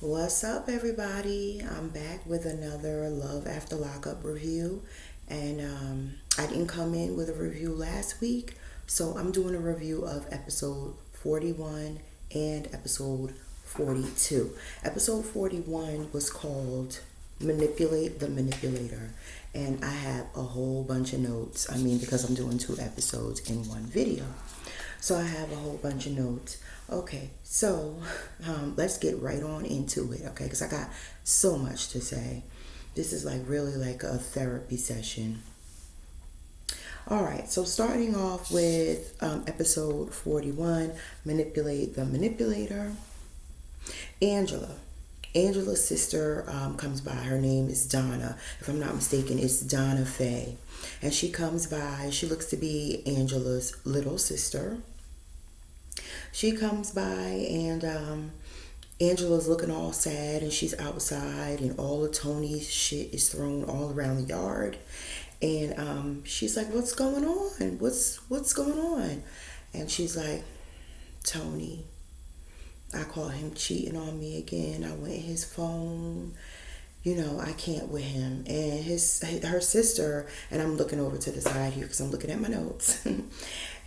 What's up, everybody? I'm back with another Love After Lockup review, and I didn't come in with a review last week, so I'm doing a review of episode 41 and episode 42. Episode 41 was called Manipulate the Manipulator, and I have a whole bunch of notes. Because I'm doing two episodes in one video. So I have a whole bunch of notes. Okay, so let's get right on into it, okay? Because I got so much to say. This is really like a therapy session. All right, so starting off with episode 41, Manipulate the Manipulator. Angela's sister comes by. Her name is Donna. If I'm not mistaken, it's Donna Faye. And she comes by. She looks to be Angela's little sister. She comes by and Angela's looking all sad and she's outside and all of Tony's shit is thrown all around the yard. And she's like, what's going on? What's going on? And she's like, Tony, I caught him cheating on me again. I went in his phone. I can't with him. And her sister, and I'm looking over to the side here because I'm looking at my notes.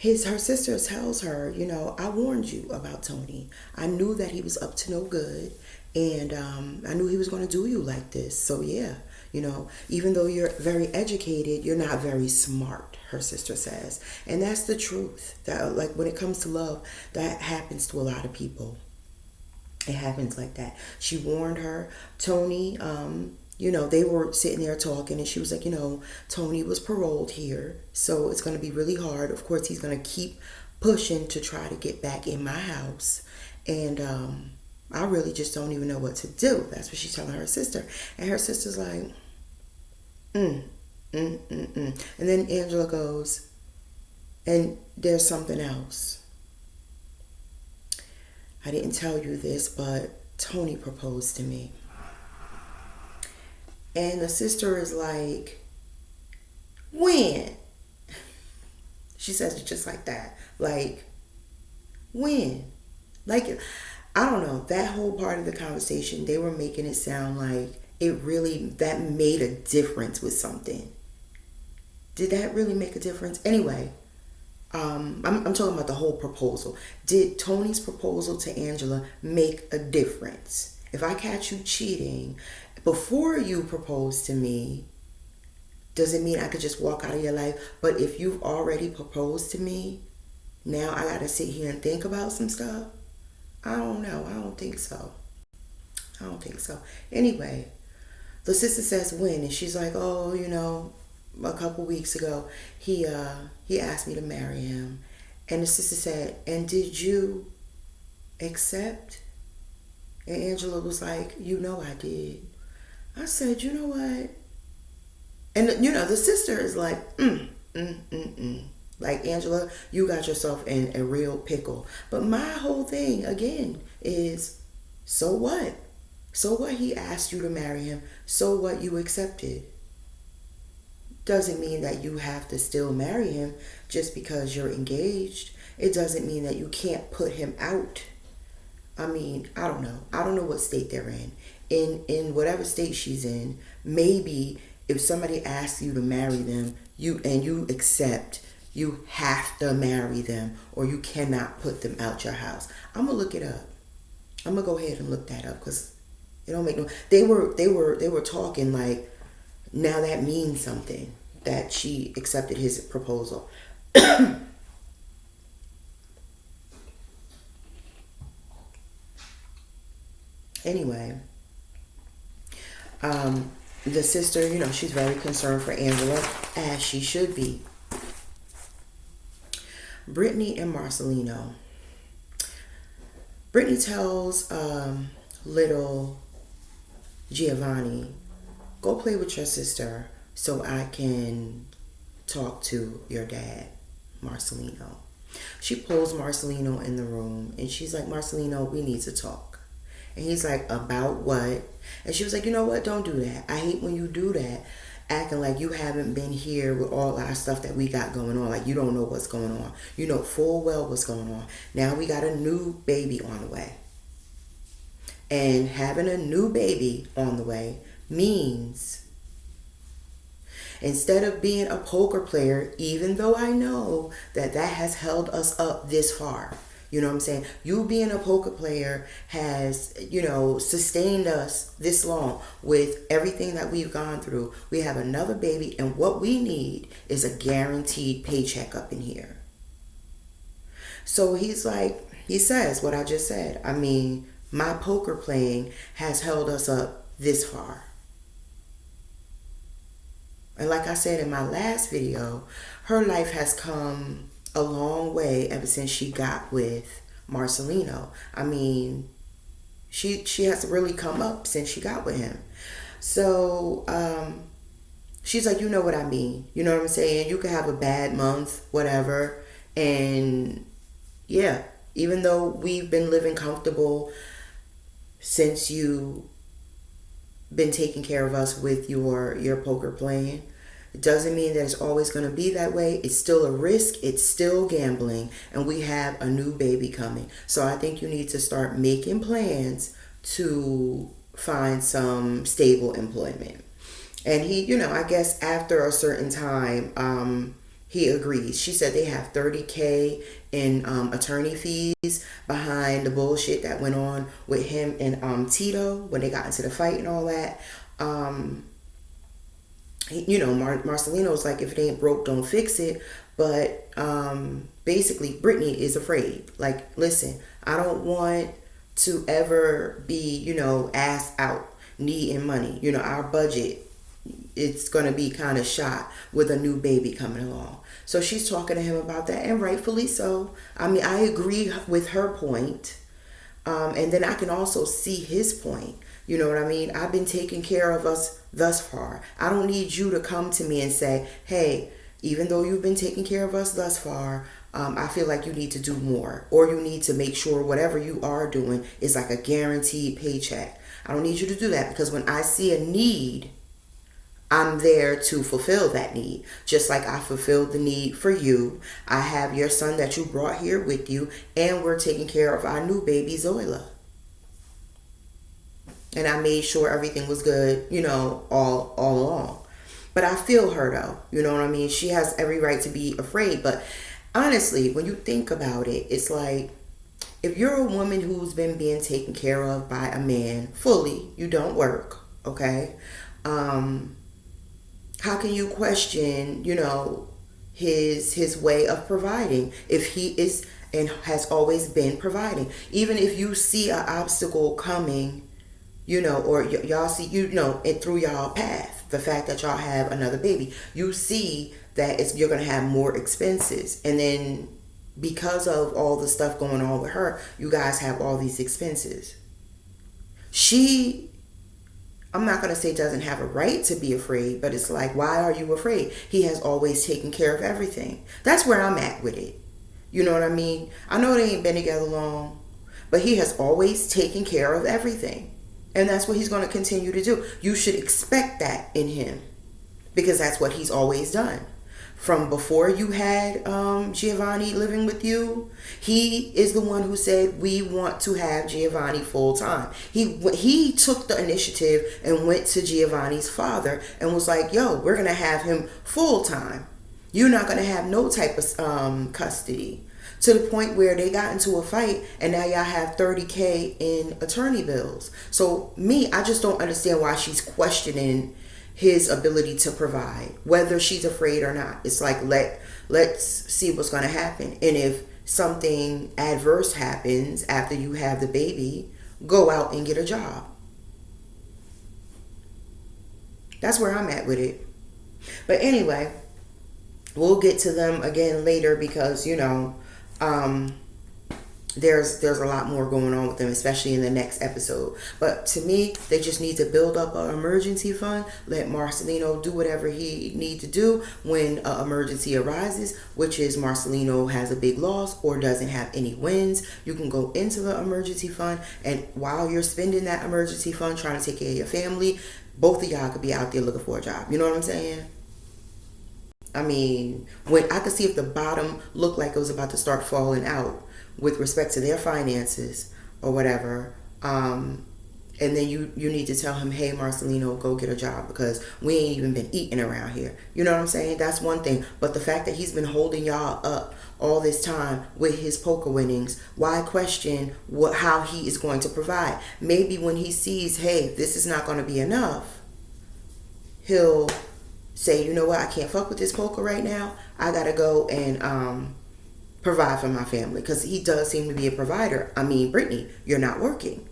Her sister tells her, I warned you about Tony. I knew that he was up to no good, and I knew he was going to do you like this. So yeah, even though you're very educated, you're not very smart, her sister says. And that's the truth. That when it comes to love, that happens to a lot of people. It happens like that. She warned her. Tony, they were sitting there talking and she was like, Tony was paroled here, so it's going to be really hard. Of course, he's going to keep pushing to try to get back in my house. And I really just don't even know what to do. That's what she's telling her sister. And her sister's like, And then Angela goes, and there's something else. I didn't tell you this, but Tony proposed to me. And the sister is like, when? She says it just like that. Like, when? Like, I don't know. That whole part of the conversation, they were making it sound like that made a difference with something. Did that really make a difference? Anyway, I'm talking about the whole proposal. Did Tony's proposal to Angela make a difference? If I catch you cheating before you propose to me, does it mean I could just walk out of your life? But if you've already proposed to me, now I gotta sit here and think about some stuff? I don't know. I don't think so. Anyway, the sister says when, and she's like, oh, a couple weeks ago, he asked me to marry him. And the sister said, and did you accept? And Angela was like, I did. I said, you know what? And the sister is like, Like, Angela, you got yourself in a real pickle. But my whole thing, again, is, so what? So what he asked you to marry him? So what you accepted? Doesn't mean that you have to still marry him just because you're engaged. It doesn't mean that you can't put him out. I don't know. I don't know what state they're in. In whatever state she's in, maybe if somebody asks you to marry them, you accept, you have to marry them, or you cannot put them out your house. I'm gonna look it up. I'm gonna go ahead and look that up because it don't make no. They were talking like, now that means something, that she accepted his proposal. Anyway, the sister, she's very concerned for Angela, as she should be. Brittany and Marcelino. Brittany tells little Giovanni, go play with your sister so I can talk to your dad, Marcelino. She pulls Marcelino in the room and she's like, Marcelino, we need to talk. And he's like, about what? And she was like, you know what? Don't do that. I hate when you do that, acting like you haven't been here with all our stuff that we got going on. Like you don't know what's going on. You know full well what's going on. Now we got a new baby on the way. And having a new baby on the way means, instead of being a poker player, even though I know that that has held us up this far, you know what I'm saying? You being a poker player has, sustained us this long with everything that we've gone through. We have another baby, and what we need is a guaranteed paycheck up in here. So he's like, he says what I just said. I mean, my poker playing has held us up this far. And like I said in my last video, her life has come a long way ever since she got with Marcelino. I mean, she has really come up since she got with him. So she's like, you know what I mean? You know what I'm saying? You could have a bad month, whatever. And yeah, even though we've been living comfortable since you been taking care of us with your poker playing, it doesn't mean that it's always going to be that way. It's still a risk. It's still gambling. And we have a new baby coming. So I think you need to start making plans to find some stable employment. And he, I guess after a certain time, he agrees. She said they have $30K in attorney fees behind the bullshit that went on with him and Tito when they got into the fight and all that. Marcelino's like, if it ain't broke, don't fix it. But basically, Brittany is afraid. Like, listen, I don't want to ever be, asked out needing money. Our budget, it's going to be kind of shot with a new baby coming along. So she's talking to him about that, and rightfully so. I mean, I agree with her point. And then I can also see his point. You know what I mean? I've been taking care of us thus far. I don't need you to come to me and say, hey, even though you've been taking care of us thus far, I feel like you need to do more. Or you need to make sure whatever you are doing is like a guaranteed paycheck. I don't need you to do that, because when I see a need, I'm there to fulfill that need. Just like I fulfilled the need for you. I have your son that you brought here with you, and we're taking care of our new baby, Zoila. And I made sure everything was good, all along. But I feel her though, you know what I mean? She has every right to be afraid. But honestly, when you think about it, it's like, if you're a woman who's been being taken care of by a man fully, you don't work, okay? How can you question, his way of providing if he is and has always been providing? Even if you see an obstacle coming, or y'all see, it through y'all path, the fact that y'all have another baby, you see that you're going to have more expenses. And then because of all the stuff going on with her, you guys have all these expenses. I'm not going to say doesn't have a right to be afraid, but it's like, why are you afraid? He has always taken care of everything. That's where I'm at with it. You know what I mean? I know they ain't been together long, but he has always taken care of everything. And that's what he's going to continue to do. You should expect that in him, because that's what he's always done. From before you had Giovanni living with you, he is the one who said, we want to have Giovanni full time. He took the initiative and went to Giovanni's father and was like, yo, we're going to have him full time. You're not going to have no type of custody. To the point where they got into a fight and now y'all have $30K in attorney bills. So I just don't understand why she's questioning his ability to provide, whether she's afraid or not. It's like, let's see what's going to happen. And if something adverse happens after you have the baby, go out and get a job. That's where I'm at with it. But anyway, we'll get to them again later, because, there's a lot more going on with them, especially in the next episode. But to me, they just need to build up an emergency fund. Let Marcelino do whatever he needs to do when an emergency arises, which is Marcelino has a big loss or doesn't have any wins. You can go into the emergency fund, and while you're spending that emergency fund trying to take care of your family, both of y'all could be out there looking for a job. You know what I'm saying? I mean, when I could see if the bottom looked like it was about to start falling out with respect to their finances or whatever, and then you need to tell him, hey, Marcelino, go get a job because we ain't even been eating around here. You know what I'm saying? That's one thing. But the fact that he's been holding y'all up all this time with his poker winnings, why question how he is going to provide? Maybe when he sees, hey, this is not going to be enough, he'll say, you know what, I can't fuck with this poker right now. I gotta go and provide for my family, because he does seem to be a provider. I mean, Brittany, you're not working.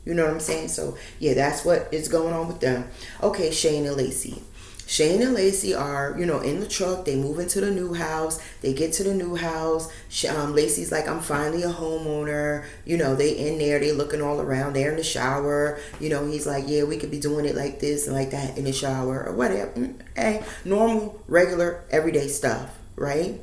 You know what I'm saying? So yeah, that's what is going on with them. Okay, Shane and Lacey. Shane and Lacey are, in the truck. They move into the new house. They get to the new house. Lacey's like, I'm finally a homeowner. They in there. They looking all around. They're in the shower. He's like, yeah, we could be doing it like this and like that in the shower or whatever. Hey, normal, regular, everyday stuff, right?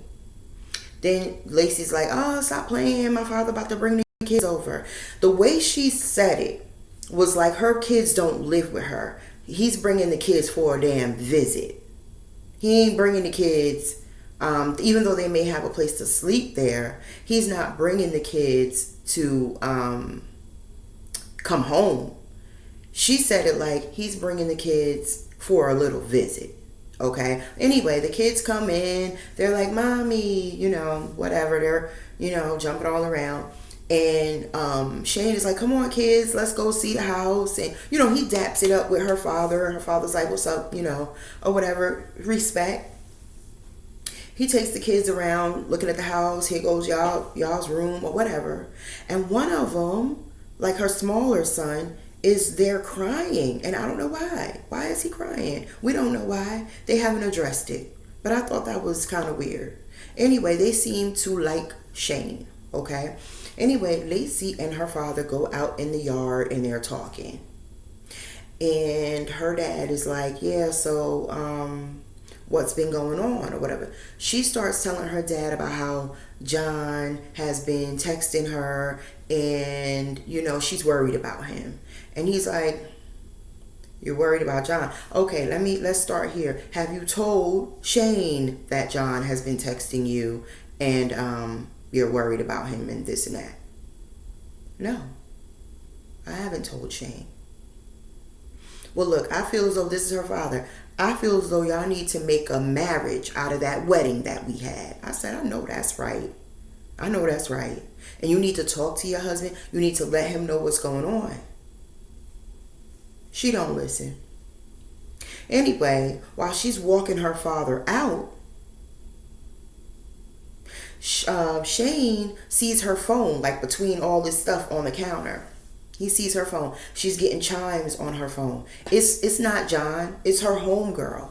Then Lacey's like, oh, stop playing. My father about to bring the kids over. The way she said it was like her kids don't live with her. He's bringing the kids for a damn visit. He ain't bringing the kids, even though they may have a place to sleep there, he's not bringing the kids to come home. She said it like he's bringing the kids for a little visit. Okay. Anyway, the kids come in. They're like, mommy, whatever. They're, jumping all around. And Shane is like, come on, kids, let's go see the house. And, he daps it up with her father. And her father's like, what's up, or whatever. Respect. He takes the kids around looking at the house. Here goes y'all's room or whatever. And one of them, like her smaller son, is there crying. And I don't know why. Why is he crying? We don't know why. They haven't addressed it. But I thought that was kind of weird. Anyway, they seem to like Shane. Okay. Anyway, Lacey and her father go out in the yard and they're talking. And her dad is like, yeah, so what's been going on or whatever. She starts telling her dad about how John has been texting her and, she's worried about him. And he's like, you're worried about John. Okay, let's start here. Have you told Shane that John has been texting you and you're worried about him and this and that? No, I haven't told Shane. Well, look, I feel as though this is her father. I feel as though y'all need to make a marriage out of that wedding that we had. I said, I know that's right. I know that's right. And you need to talk to your husband. You need to let him know what's going on. She don't listen. Anyway, while she's walking her father out, Shane sees her phone, like between all this stuff on the counter. He sees her phone. She's getting chimes on her phone. It's not John. It's her homegirl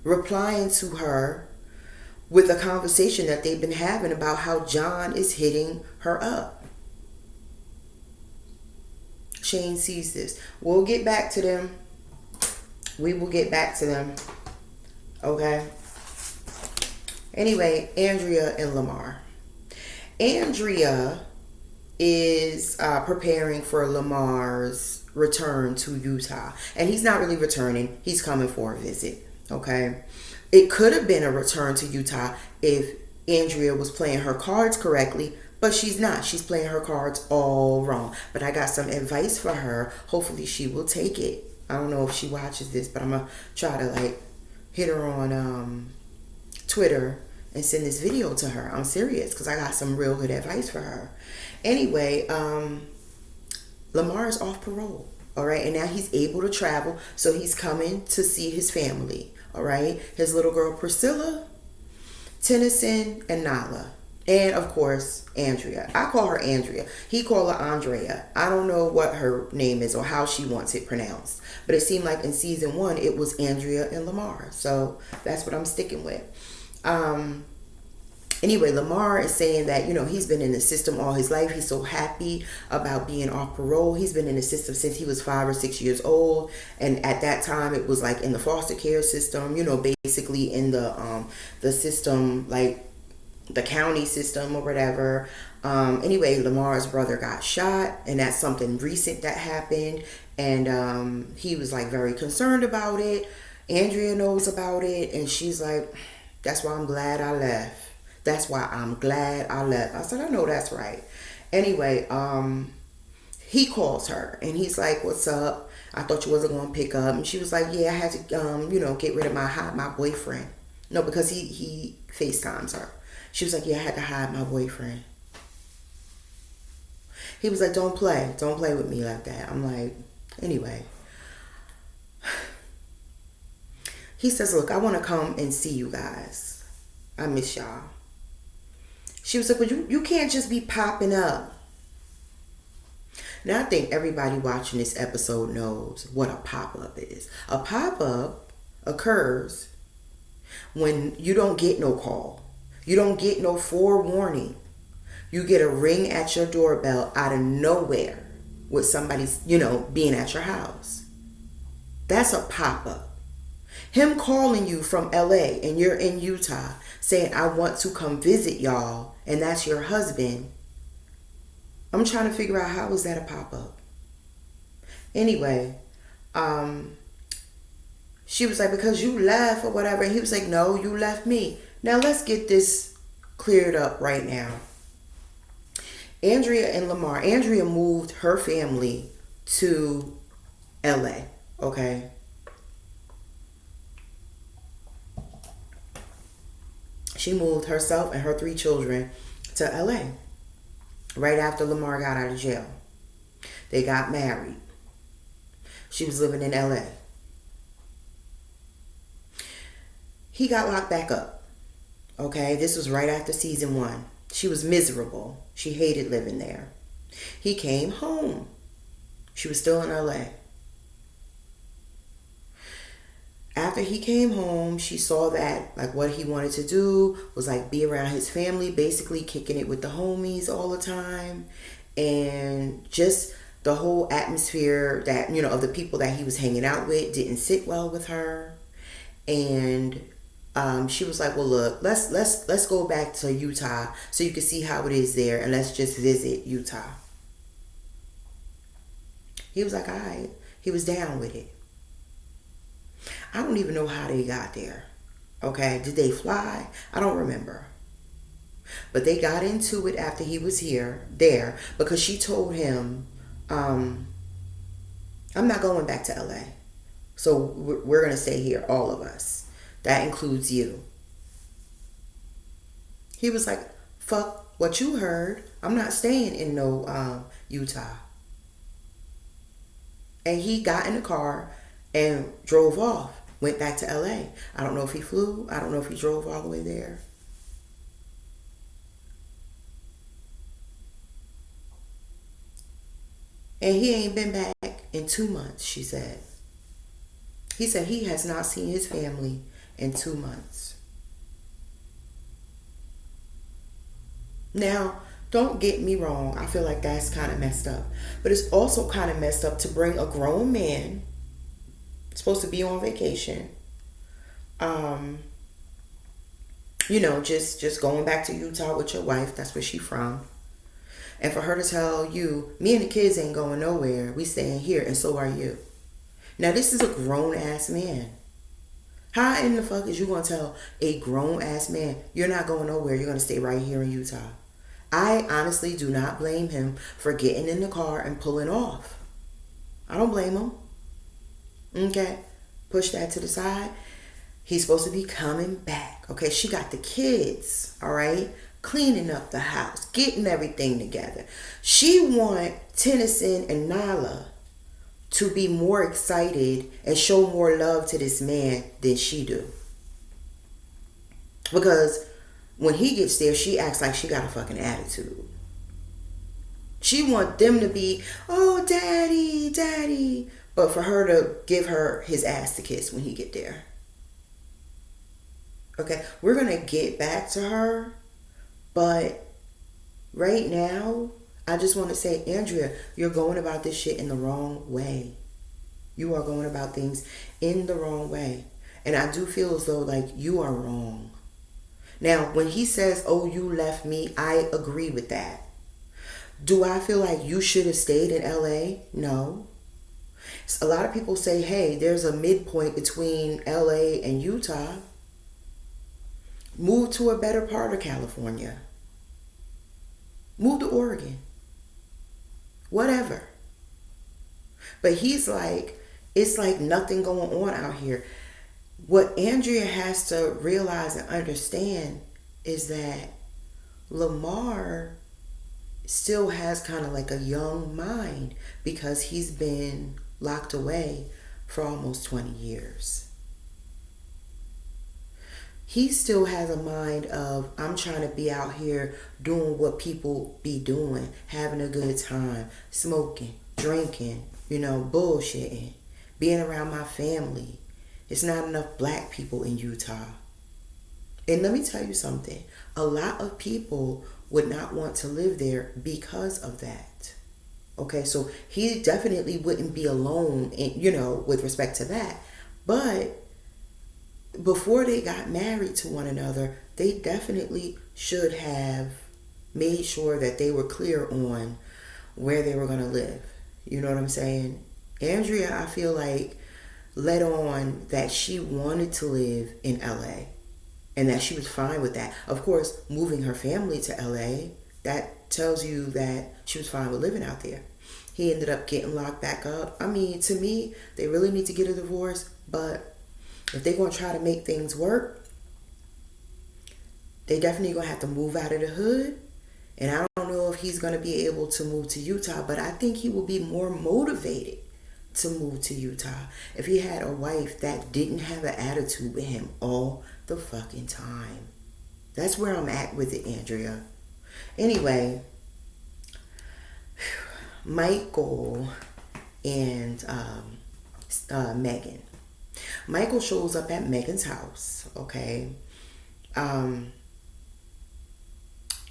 replying to her with a conversation that they've been having about how John is hitting her up. Shane sees this. We'll get back to them. We will get back to them. Okay? Anyway, Andrea and Lamar. Andrea is preparing for Lamar's return to Utah. And he's not really returning. He's coming for a visit. Okay? It could have been a return to Utah if Andrea was playing her cards correctly, but she's not. She's playing her cards all wrong. But I got some advice for her. Hopefully she will take it. I don't know if she watches this, but I'm going to try to hit her on Twitter and send this video to her. I'm serious because I got some real good advice for her. Anyway, Lamar is off parole. All right. And now he's able to travel. So he's coming to see his family. All right. His little girl, Priscilla, Tennyson, and Nala. And, of course, Andrea. I call her Andrea. He called her Andrea. I don't know what her name is or how she wants it pronounced. But it seemed like in season 1, it was Andrea and Lamar. So that's what I'm sticking with. Anyway, Lamar is saying that, he's been in the system all his life. He's so happy about being off parole. He's been in the system since he was 5 or 6 years old. And at that time, it was in the foster care system, basically in the system, the county system or whatever. Anyway, Lamar's brother got shot, and that's something recent that happened. And he was very concerned about it. Andrea knows about it, and she's like, that's why I'm glad I left. That's why I'm glad I left. I said, I know that's right. Anyway, he calls her and he's like, "What's up? I thought you wasn't going to pick up." And she was like, "Yeah, I had to, get rid of my boyfriend." No, because he FaceTimes her. She was like, "Yeah, I had to hide my boyfriend." He was like, Don't play with me like that." I'm like, anyway. He says, "Look, I want to come and see you guys. I miss y'all." She was like, "But you can't just be popping up." Now, I think everybody watching this episode knows what a pop-up is. A pop-up occurs when you don't get no call. You don't get no forewarning. You get a ring at your doorbell out of nowhere with somebody's, being at your house. That's a pop-up. Him calling you from LA and you're in Utah saying, "I want to come visit y'all," and that's your husband. I'm trying to figure out, how is that a pop-up? Anyway, she was like, "Because you left or whatever." And he was like, "No, you left me." Now let's get this cleared up right now. Andrea and Lamar. Andrea moved her family to LA, okay? She moved herself and her 3 children to LA right after Lamar got out of jail. They got married. She was living in LA. He got locked back up. Okay, this was right after season 1. She was miserable. She hated living there. He came home. She was still in LA. After he came home, she saw that what he wanted to do was be around his family, basically kicking it with the homies all the time, and just the whole atmosphere that of the people that he was hanging out with didn't sit well with her. And she was like, "Well, look, let's go back to Utah so you can see how it is there, and let's just visit Utah." He was like, "All right." He was down with it. I don't even know how they got there. Okay, did they fly? I don't remember. But they got into it after he was there, because she told him, "I'm not going back to LA. So we're going to stay here, all of us. That includes you." He was like, "Fuck what you heard. I'm not staying in no Utah." And he got in the car and drove off. Went back to LA. I don't know if he flew. I don't know if he drove all the way there. And he ain't been back in 2 months, she said. He said he has not seen his family in 2 months. Now, don't get me wrong. I feel like that's kind of messed up. But it's also kind of messed up to bring a grown man, supposed to be on vacation, just going back to Utah with your wife. That's where she from. And for her to tell you, "Me and the kids ain't going nowhere. We staying here, and so are you." Now, this is a grown-ass man. How in the fuck is you going to tell a grown-ass man, "You're not going nowhere. You're going to stay right here in Utah"? I honestly do not blame him for getting in the car and pulling off. I don't blame him. Okay, push that to the side. He's supposed to be coming back. Okay, she got the kids, all right, cleaning up the house, getting everything together. She want Tennyson and Nyla to be more excited and show more love to this man than she do. Because when he gets there, she acts like she got a fucking attitude. She want them to be, "Oh, daddy, daddy," but for her to give her his ass to kiss when he get there. Okay, we're going to get back to her, but right now, I just want to say, Andrea, you're going about this shit in the wrong way. You are going about things in the wrong way. And I do feel as though you are wrong. Now, when he says, "Oh, you left me," I agree with that. Do I feel like you should have stayed in LA? No. A lot of people say, "Hey, there's a midpoint between LA and Utah. Move to a better part of California. Move to Oregon. Whatever. But he's like, it's like nothing going on out here. What Andrea has to realize and understand is that Lamar still has kind of like a young mind because he's been locked away for almost 20 years. He still has a mind of, I'm trying to be out here doing what people be doing, having a good time, smoking, drinking, bullshitting, being around my family. It's not enough black people in Utah. And let me tell you something. A lot of people would not want to live there because of that. Okay, so he definitely wouldn't be alone, with respect to that. But before they got married to one another, they definitely should have made sure that they were clear on where they were going to live. You know what I'm saying? Andrea, I feel like, let on that she wanted to live in LA and that she was fine with that. Of course, moving her family to LA, that tells you that she was fine with living out there. He ended up getting locked back up. I mean, to me, they really need to get a divorce, but if they're going to try to make things work, they definitely going to have to move out of the hood. And I don't know if he's going to be able to move to Utah, but I think he will be more motivated to move to Utah if he had a wife that didn't have an attitude with him all the fucking time. That's where I'm at with it, Andrea. Anyway, Michael and Megan. Michael shows up at Megan's house, okay?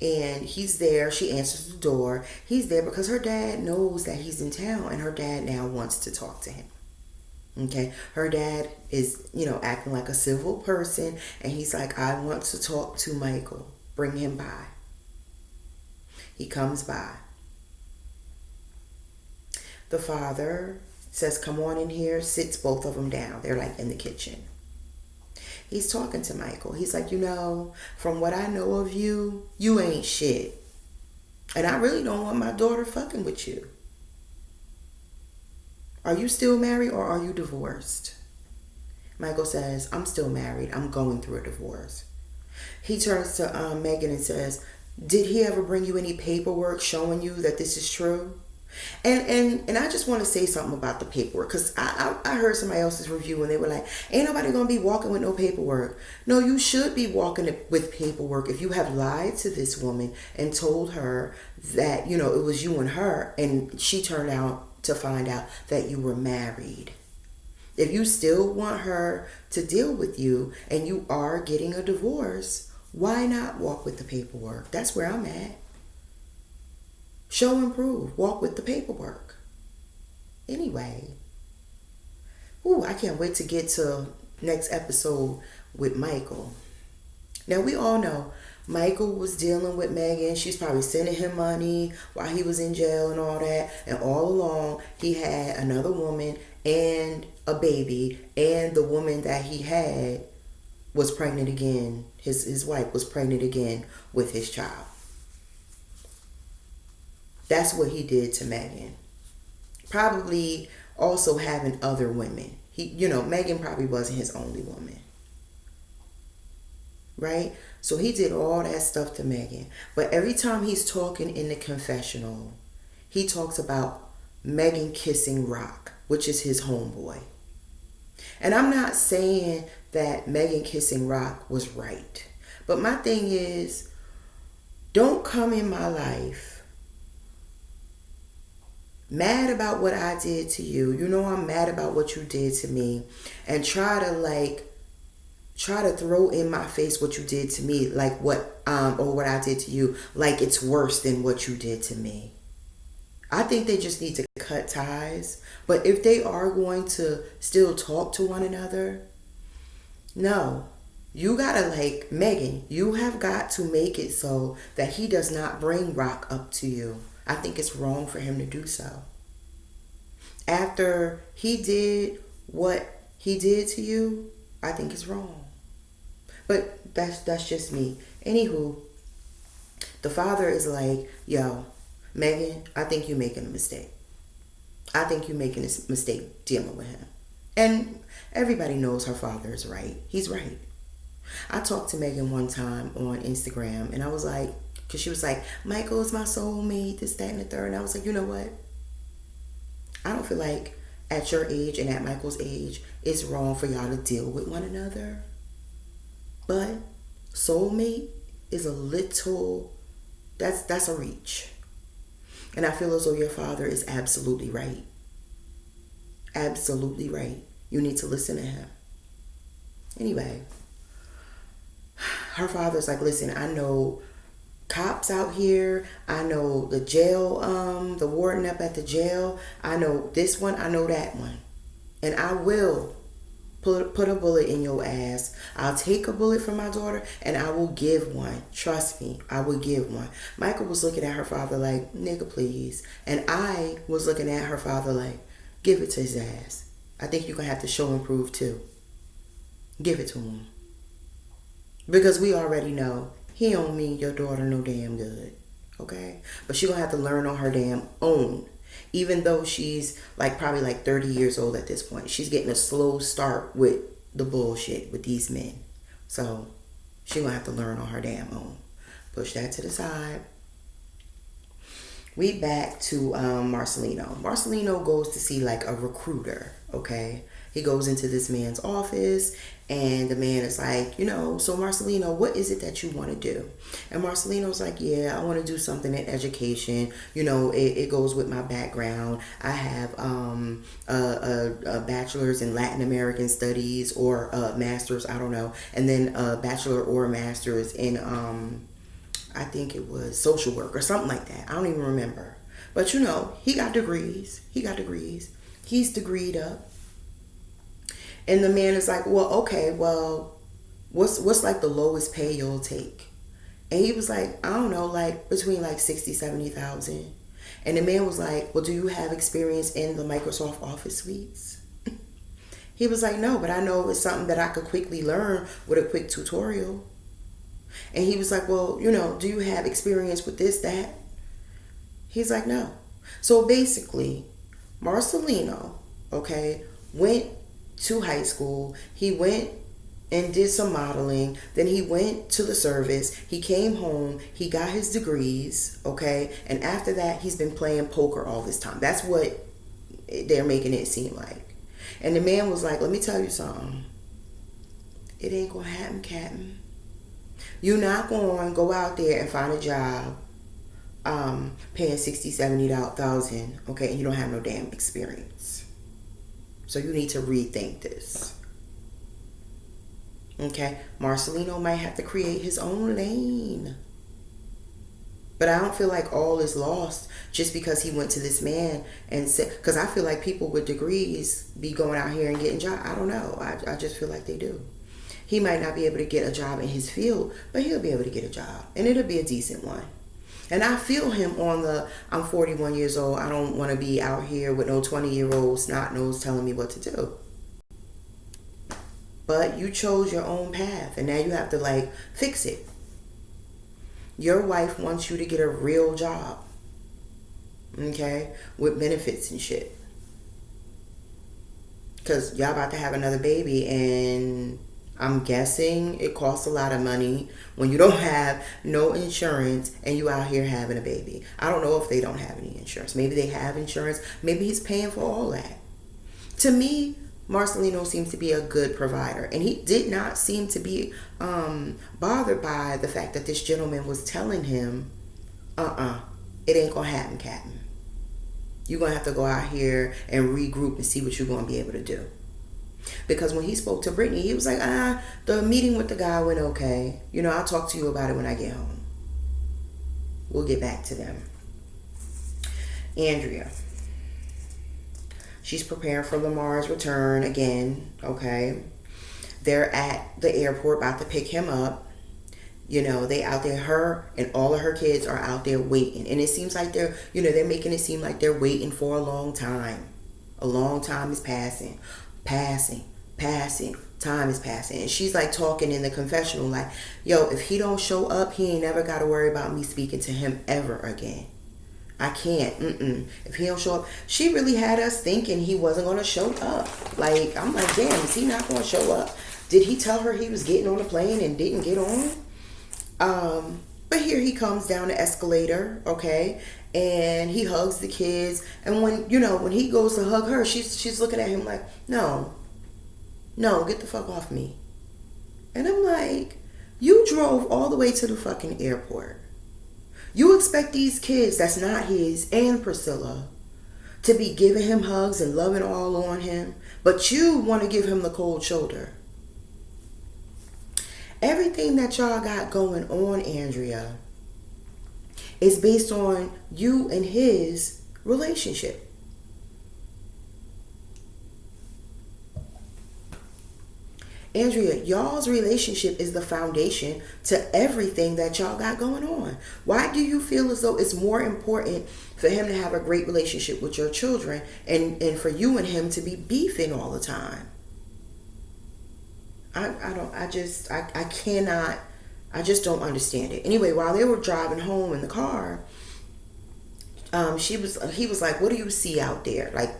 And he's there. She answers the door. He's there because her dad knows that he's in town, and her dad now wants to talk to him. Okay? Her dad is, acting like a civil person, and he's like, I want to talk to Michael. Bring him by. He comes by. The father says, come on in here, sits both of them down. They're like in the kitchen. He's talking to Michael. He's like, from what I know of you, you ain't shit. And I really don't want my daughter fucking with you. Are you still married or are you divorced? Michael says, I'm still married. I'm going through a divorce. He turns to Megan and says, did he ever bring you any paperwork showing you that this is true? And I just want to say something about the paperwork, because I heard somebody else's review and they were like, ain't nobody going to be walking with no paperwork. No, you should be walking with paperwork if you have lied to this woman and told her that, it was you and her, and she turned out to find out that you were married. If you still want her to deal with you and you are getting a divorce, why not walk with the paperwork? That's where I'm at. Show and prove. Walk with the paperwork. Anyway. I can't wait to get to next episode with Michael. Now, we all know Michael was dealing with Megan. She's probably sending him money while he was in jail and all that. And all along, he had another woman and a baby. And the woman that he had was pregnant again. His wife was pregnant again with his child. That's what he did to Megan. Probably also having other women. Megan probably wasn't his only woman. Right? So he did all that stuff to Megan. But every time he's talking in the confessional, he talks about Megan kissing Rock, which is his homeboy. And I'm not saying that Megan kissing Rock was right. But my thing is, don't come in my life mad about what I did to you. I'm mad about what you did to me, and try to throw in my face what you did to me, like what I did to you, like it's worse than what you did to me. I think they just need to cut ties. But if they are going to still talk to one another, no. You gotta, Megan, you have got to make it so that he does not bring Rock up to you. I think it's wrong for him to do so. After he did what he did to you, I think it's wrong. But that's just me. Anywho, the father is like, yo, Megan, I think you're making a mistake. I think you're making a mistake dealing with him. And everybody knows her father is right. He's right. I talked to Megan one time on Instagram, and I was like, because she was like, Michael is my soulmate, this, that, and the third. And I was like, you know what? I don't feel like at your age and at Michael's age, it's wrong for y'all to deal with one another. But soulmate is a little, that's a reach. And I feel as though your father is absolutely right. Absolutely right. You need to listen to him. Anyway, her father's like, listen, I know cops out here. I know the jail, the warden up at the jail. I know this one. I know that one. And I will put a bullet in your ass. I'll take a bullet from my daughter and I will give one. Trust me, I will give one. Michael was looking at her father like, nigga, please. And I was looking at her father like, give it to his ass. I think you're going to have to show and prove too. Give it to him. Because we already know he don't mean your daughter no damn good. Okay? But she going to have to learn on her damn own. Even though she's probably 30 years old at this point. She's getting a slow start with the bullshit with these men. So she going to have to learn on her damn own. Push that to the side. We back to Marcelino. Marcelino goes to see a recruiter, okay? He goes into this man's office and the man is like, so Marcelino, what is it that you want to do? And Marcelino's like, yeah, I want to do something in education. It goes with my background. I have a bachelor's in Latin American studies or a master's, I don't know. And then a bachelor or a master's in, I think it was social work or something like that. I don't even remember. But he got degrees. He's degreed up. And the man is like, well, okay, well, what's the lowest pay you'll take? And he was like, I don't know, between 60, 70,000. And the man was like, well, do you have experience in the Microsoft Office suites? He was like, no, but I know it's something that I could quickly learn with a quick tutorial. And he was like, well, do you have experience with this, that? He's like, no. So basically, Marcelino, okay, went to high school. He went and did some modeling. Then he went to the service. He came home. He got his degrees, okay? And after that, he's been playing poker all this time. That's what they're making it seem like. And the man was like, let me tell you something. It ain't gonna happen, Captain. You're not going to go out there and find a job paying $60,000, $70,000, okay, and you don't have no damn experience. So you need to rethink this. Okay, Marcelino might have to create his own lane. But I don't feel like all is lost just because he went to this man and said, because I feel like people with degrees be going out here and getting jobs. I don't know. I just feel like they do. He might not be able to get a job in his field, but he'll be able to get a job. And it'll be a decent one. And I feel him on the, I'm 41 years old. I don't want to be out here with no 20-year-old snot-nose telling me what to do. But you chose your own path. And now you have to fix it. Your wife wants you to get a real job. Okay? With benefits and shit. Because y'all about to have another baby and I'm guessing it costs a lot of money when you don't have no insurance and you out here having a baby. I don't know if they don't have any insurance. Maybe they have insurance. Maybe he's paying for all that. To me, Marcelino seems to be a good provider. And he did not seem to be bothered by the fact that this gentleman was telling him, it ain't going to happen, Captain. You're going to have to go out here and regroup and see what you're going to be able to do. Because when he spoke to Brittany, he was like, the meeting with the guy went okay. I'll talk to you about it when I get home. We'll get back to them. Andrea. She's preparing for Lamar's return again, okay? They're at the airport about to pick him up. They out there, her and all of her kids are out there waiting. And it seems like they're making it seem like they're waiting for a long time. A long time is passing. Time is passing. And she's talking in the confessional yo, if he don't show up, he ain't never got to worry about me speaking to him ever again. I can't. If he don't show up, she really had us thinking he wasn't going to show up. Like, I'm like, damn, is he not going to show up? Did he tell her he was getting on the plane and didn't get on? But here he comes down the escalator, okay, and he hugs the kids. And when he goes to hug her, she's looking at him like, no, get the fuck off me. And I'm like, you drove all the way to the fucking airport. You expect these kids that's not his and Priscilla to be giving him hugs and loving all on him, but you want to give him the cold shoulder. Everything that y'all got going on, Andrea, is based on you and his relationship. Andrea, y'all's relationship is the foundation to everything that y'all got going on. Why do you feel as though it's more important for him to have a great relationship with your children and for you and him to be beefing all the time? I just don't understand it. Anyway, while they were driving home in the car, he was like, what do you see out there? Like,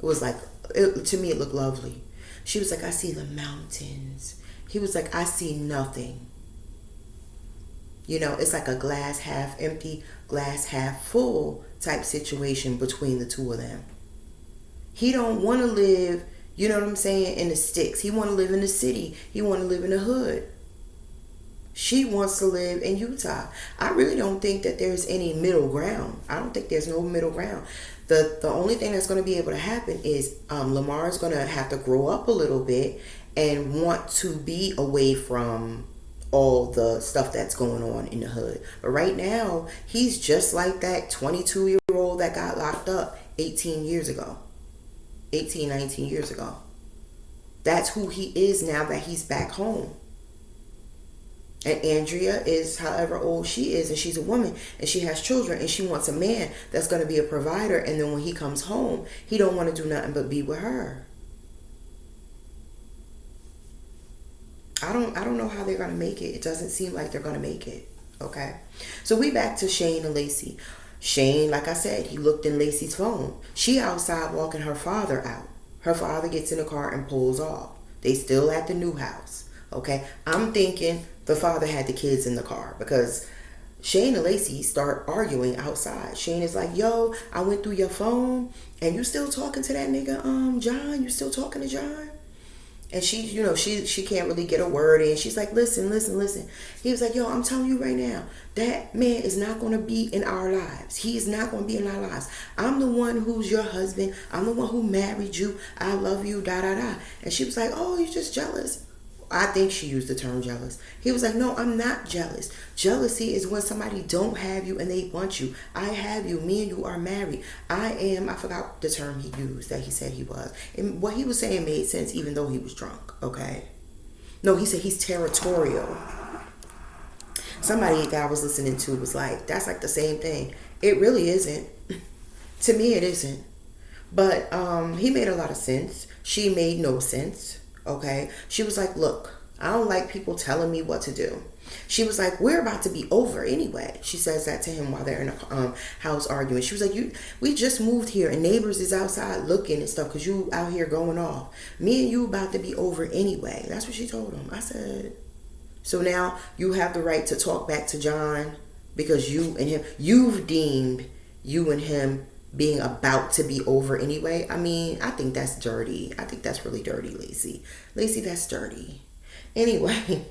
to me, it looked lovely. She was like, I see the mountains. He was like, I see nothing. It's like a glass half empty, glass half full type situation between the two of them. He don't want to live, you know what I'm saying, in the sticks. He want to live in the city. He want to live in the hood. She wants to live in Utah. I really don't think that there's any middle ground. I don't think there's no middle ground. The only thing that's going to be able to happen is Lamar is going to have to grow up a little bit and want to be away from all the stuff that's going on in the hood. But right now, he's just like that 22-year-old that got locked up 19 years ago. That's who he is now that he's back home. And Andrea is however old she is, and she's a woman, and she has children, and she wants a man that's going to be a provider. And then when he comes home, he don't want to do nothing but be with her. I don't know how they're going to make it. It doesn't seem like they're going to make it. Okay. So we back to Shane and Lacey. Shane, like I said, he looked in Lacey's phone. She outside walking her father out. Her father gets in the car and pulls off. They still at the new house. Okay. I'm thinking the father had the kids in the car because Shane and Lacey start arguing outside. Shane is like, yo, I went through your phone and you still talking to that nigga, John? You still talking to John? And she can't really get a word in. She's like, listen. He was like, yo, I'm telling you right now, that man is not going to be in our lives. He is not going to be in our lives. I'm the one who's your husband. I'm the one who married you. I love you, da, da, da. And she was like, oh, you're just jealous. I think she used the term jealous. He was like, no, I'm not jealous. Jealousy is when somebody don't have you and they want you. I have you. Me and you are married. I forgot the term he used that he said he was. And what he was saying made sense even though he was drunk, okay? No, he said he's territorial. Somebody that I was listening to was like, that's like the same thing. It really isn't. To me, it isn't. But he made a lot of sense. She made no sense. Okay. She was like, look, I don't like people telling me what to do. She was like, we're about to be over anyway. She says that to him while they're in a house arguing. She was like, we just moved here and neighbors is outside looking and stuff because you out here going off. Me and you about to be over anyway. That's what she told him. I said, so now you have the right to talk back to John because you've deemed you and him being about to be over anyway. I mean, I think that's dirty. I think that's really dirty, Lacey. Lacey, that's dirty. Anyway,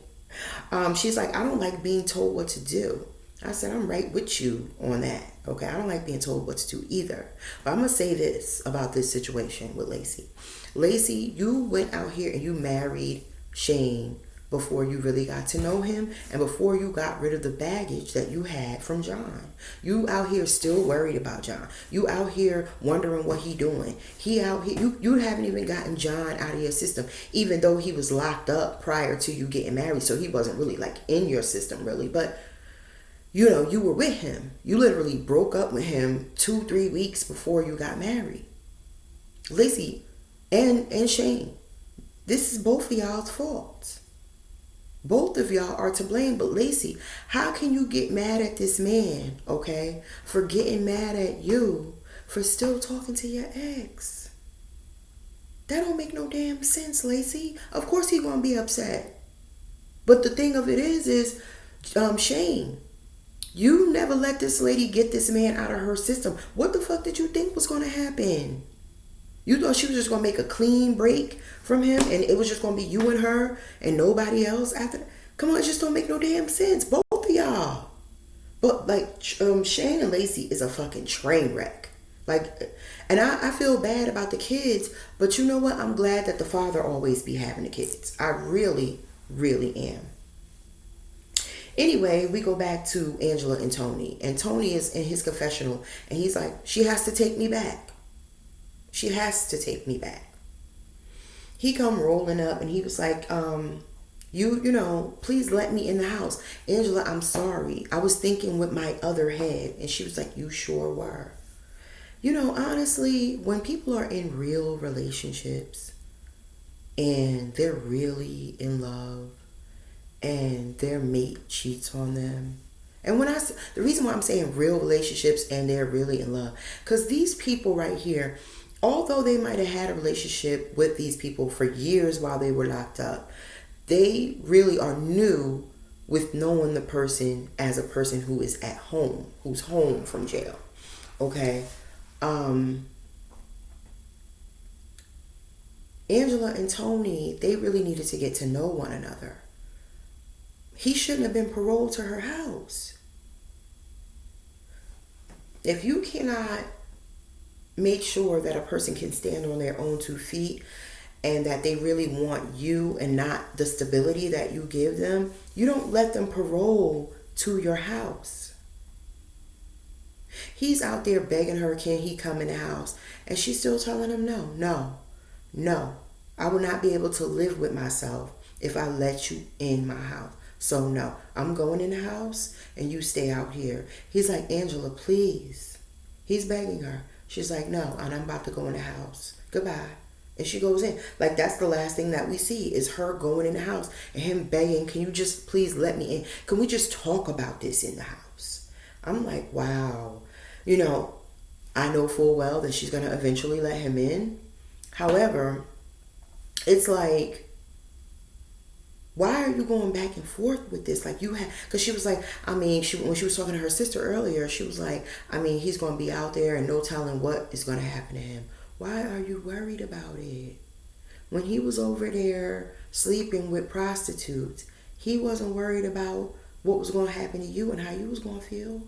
she's like, I don't like being told what to do. I said, I'm right with you on that. Okay, I don't like being told what to do either. But I'm going to say this about this situation with Lacey. Lacey, you went out here and you married Shane before you really got to know him and before you got rid of the baggage that you had from John. You out here still worried about John. You out here wondering what he doing. He out here, you haven't even gotten John out of your system, even though he was locked up prior to you getting married. So he wasn't really like in your system really, but you were with him. You literally broke up with him 2-3 weeks before you got married. Lacey and Shane, this is both of y'all's faults. Both of y'all are to blame. But Lacey, how can you get mad at this man, okay, for getting mad at you for still talking to your ex? That don't make no damn sense, Lacey. Of course he gonna be upset. But the thing of it is Shane, you never let this lady get this man out of her system. What the fuck did you think was gonna happen? You thought she was just gonna make a clean break from him and it was just gonna be you and her and nobody else after that? Come on, it just don't make no damn sense. Both of y'all. But like Shane and Lacey is a fucking train wreck. Like, and I feel bad about the kids, but you know what? I'm glad that the father always be having the kids. I really, really am. Anyway, we go back to Angela and Tony. And Tony is in his confessional and he's like, she has to take me back. She has to take me back. He come rolling up and he was like, you know, please let me in the house. Angela, I'm sorry. I was thinking with my other head. And she was like, you sure were. You know, honestly, when people are in real relationships and they're really in love and their mate cheats on them. And the reason why I'm saying real relationships and they're really in love, because these people right here, although they might have had a relationship with these people for years while they were locked up, they really are new with knowing the person as a person who is at home, who's home from jail. Okay? Angela and Tony, they really needed to get to know one another. He shouldn't have been paroled to her house. If you cannot make sure that a person can stand on their own 2 feet and that they really want you and not the stability that you give them, you don't let them parole to your house. He's out there begging her, can he come in the house? And she's still telling him no. I will not be able to live with myself if I let you in my house. So no, I'm going in the house and you stay out here. He's like, Angela, please. He's begging her. She's like, no, and I'm about to go in the house. Goodbye. And she goes in. Like, that's the last thing that we see is her going in the house and him begging, can you just please let me in? Can we just talk about this in the house? I'm like, wow. You know, I know full well that she's going to eventually let him in. However, it's like, why are you going back and forth with this? Like, you had, because she was like, I mean, when she was talking to her sister earlier, she was like, I mean, he's going to be out there and no telling what is going to happen to him. Why are you worried about it? When he was over there sleeping with prostitutes, he wasn't worried about what was going to happen to you and how you was going to feel.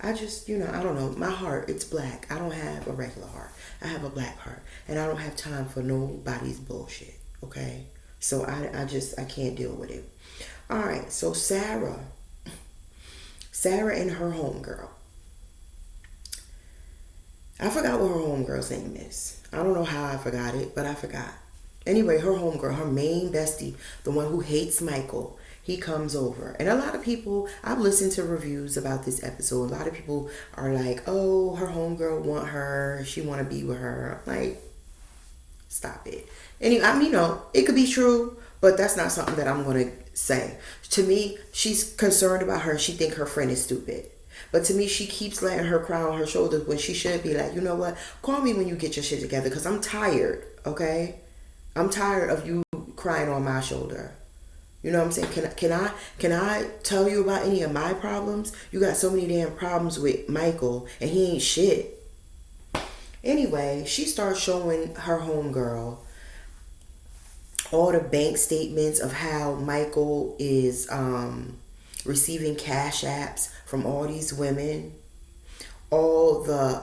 I just, you know, I don't know. My heart, it's black. I don't have a regular heart. I have a black heart. And I don't have time for nobody's bullshit. Okay? So I can't deal with it. All right. So Sarah and her homegirl. I forgot what her homegirl's name is. I don't know how I forgot it, but I forgot. Anyway, her homegirl, her main bestie, the one who hates Michael, he comes over. And a lot of people, I've listened to reviews about this episode. A lot of people are like, oh, her homegirl want her. She want to be with her. I'm like, stop it. Anyway, I mean, you know, it could be true, but that's not something that I'm going to say. To me, she's concerned about her. She think her friend is stupid. But to me, she keeps letting her cry on her shoulders when she should be like, you know what? Call me when you get your shit together because I'm tired, okay? I'm tired of you crying on my shoulder. You know what I'm saying? Can I tell you about any of my problems? You got so many damn problems with Michael and he ain't shit. Anyway, she starts showing her homegirl all the bank statements of how Michael is receiving cash apps from all these women, all the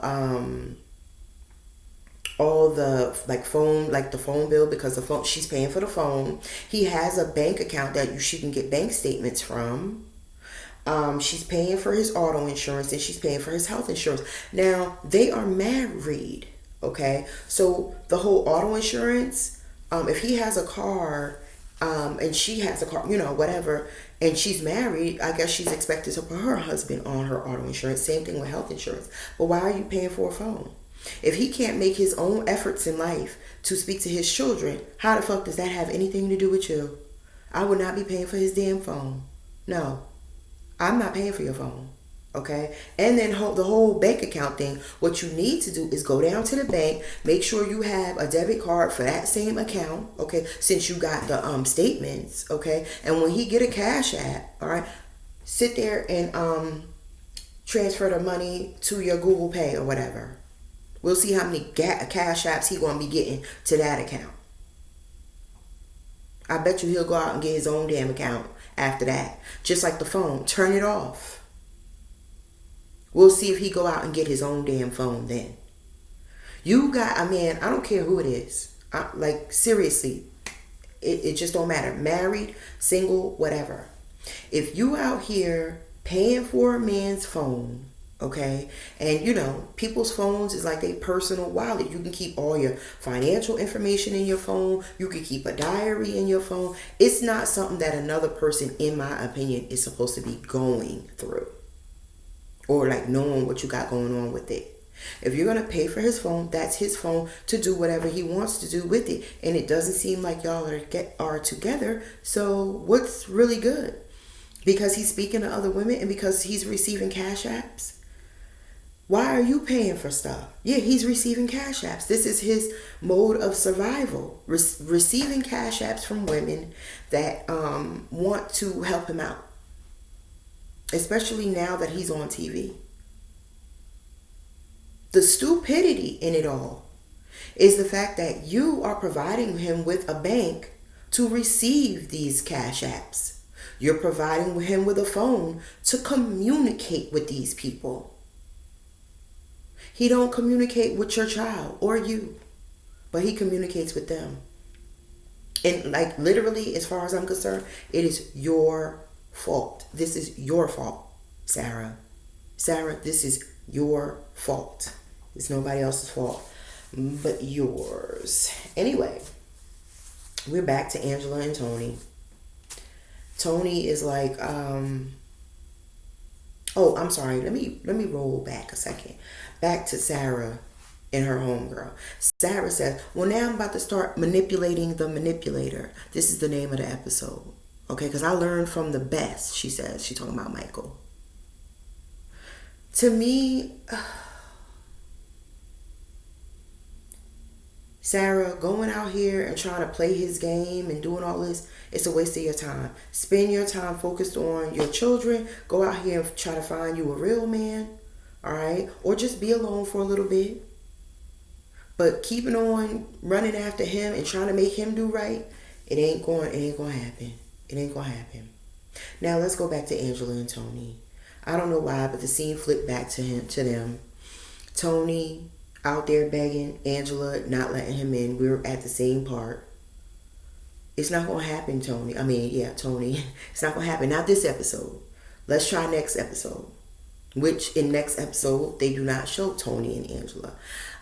like phone, like the phone bill, because the phone, she's paying for the phone. He has a bank account that she can get bank statements from. She's paying for his auto insurance and she's paying for his health insurance. Now they are married, okay? So the whole auto insurance, if he has a car, and she has a car, you know, whatever, and she's married, I guess she's expected to put her husband on her auto insurance. Same thing with health insurance. But why are you paying for a phone? If he can't make his own efforts in life to speak to his children, how the fuck does that have anything to do with you? I would not be paying for his damn phone. No, I'm not paying for your phone. Okay, and then the whole bank account thing, what you need to do is go down to the bank, make sure you have a debit card for that same account, okay, since you got the statements, okay, and when he get a cash app, all right, sit there and transfer the money to your Google Pay or whatever. We'll see how many cash apps he gonna be getting to that account. I bet you he'll go out and get his own damn account after that, just like the phone. Turn it off. We'll see if he go out and get his own damn phone then. You got a man, I don't care who it is. Like, seriously, it just don't matter. Married, single, whatever. If you out here paying for a man's phone, okay, and you know, people's phones is like their personal wallet. You can keep all your financial information in your phone. You can keep a diary in your phone. It's not something that another person, in my opinion, is supposed to be going through. Or like knowing what you got going on with it. If you're going to pay for his phone, that's his phone to do whatever he wants to do with it. And it doesn't seem like y'all are together. So what's really good? Because he's speaking to other women and because he's receiving cash apps? Why are you paying for stuff? Yeah, he's receiving cash apps. This is his mode of survival. Receiving cash apps from women that want to help him out. Especially now that he's on TV. The stupidity in it all is the fact that you are providing him with a bank to receive these cash apps. You're providing him with a phone to communicate with these people. He don't communicate with your child or you, but he communicates with them. And like literally, as far as I'm concerned, it is your fault. This is your fault, Sarah. Sarah, this is your fault. It's nobody else's fault but yours. Anyway, we're back to Angela and Tony. Tony is like, I'm sorry. Let me roll back a second. Back to Sarah and her homegirl. Sarah says, well, now I'm about to start manipulating the manipulator. This is the name of the episode. Okay, because I learned from the best, she says. She's talking about Michael. To me, Sarah, going out here and trying to play his game and doing all this, it's a waste of your time. Spend your time focused on your children. Go out here and try to find you a real man, all right? Or just be alone for a little bit. But keeping on running after him and trying to make him do right, it ain't going to happen. It ain't gonna happen. Now let's go back to Angela and Tony. I don't know why, but the scene flipped back to them. Tony out there begging, Angela not letting him in. We're at the same part. It's not gonna happen, Tony. Tony. It's not gonna happen. Not this episode. Let's try next episode. Which in next episode they do not show Tony and Angela.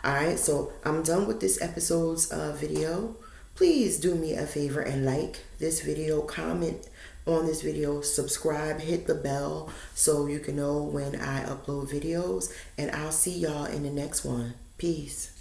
Alright, so I'm done with this episode's video. Please do me a favor and like this video, comment on this video, subscribe, hit the bell so you can know when I upload videos, and I'll see y'all in the next one. Peace.